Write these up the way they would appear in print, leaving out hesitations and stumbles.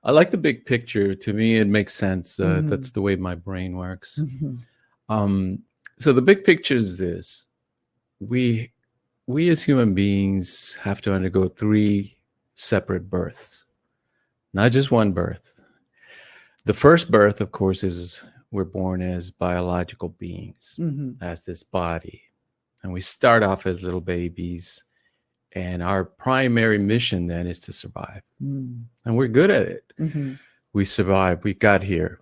I like the big picture. To me, it makes sense. Mhm. That's the way my brain works. Mhm. So the big picture is this: we as human beings have to undergo 3 separate births, not just one birth. The first birth, of course, is we're born as biological beings, Mhm. as this body, and we start off as little babies. And our primary mission then is to survive. Mm. And we're good at it. Mhm. We survived. We got here.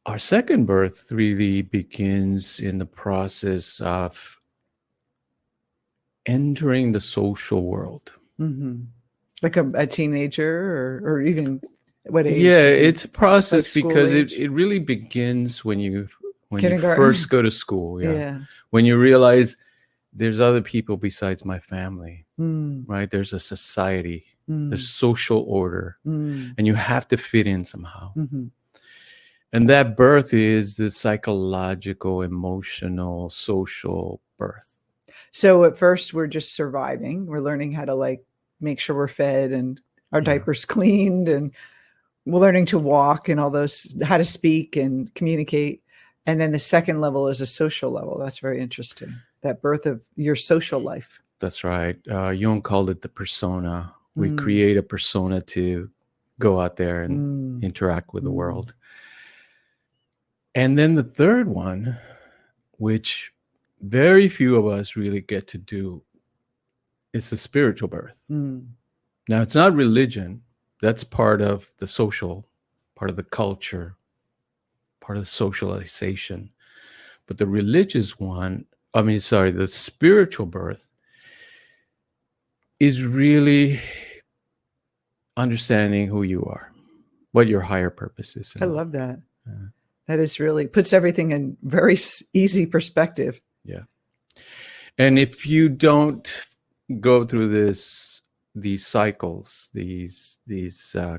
Our second birth really begins in the process of entering the social world. Mhm. Like a teenager or even what age? Yeah, do you think? it's a process Like school because age? it really begins when you Kindergarten? first go to school. Yeah. Yeah. When you realize there's other people besides my family, Mm. right? There's a society, there's Mm. social order, Mm. and you have to fit in somehow. Mhm. And that birth is the psychological, emotional, social birth. So at first we're just surviving. We're learning how to like make sure we're fed and our Yeah. diapers cleaned, and we're learning to walk and all those, how to speak and communicate. And then the second level is a social level. That's very interesting. That birth of your social life. That's right. Jung called it the persona. We Mm. create a persona to go out there and Mm. interact with the Mm. world. And then the third one, which very few of us really get to do, is the spiritual birth. Mm. Now, it's not religion. That's part of the social, part of the culture, part of the socialization. But the religious one, the spiritual birth is really understanding who you are, what your higher purpose is. I love that. Yeah. That is really puts everything in very easy perspective. Yeah. And if you don't go through these cycles, these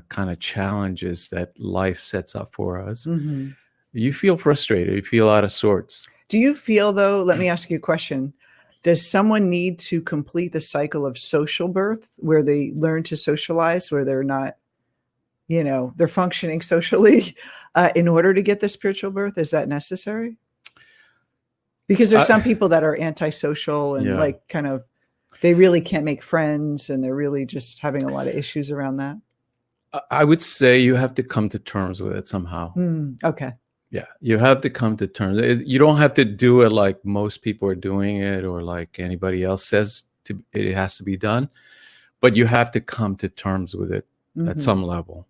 kind of challenges that life sets up for us, Mm-hmm. you feel frustrated. You feel out of sorts. Do you feel, though, let me ask you a question. Does someone need to complete the cycle of social birth where they learn to socialize, where they're not, they're functioning socially in order to get the spiritual birth? Is that necessary? Because there's some people that are antisocial and like kind of, they really can't make friends and they're really just having a lot of issues around that. I would say you have to come to terms with it somehow. Okay. Yeah, you have to come to terms. You don't have to do it like most people are doing it or like anybody else says it has to be done, but you have to come to terms with it at some level.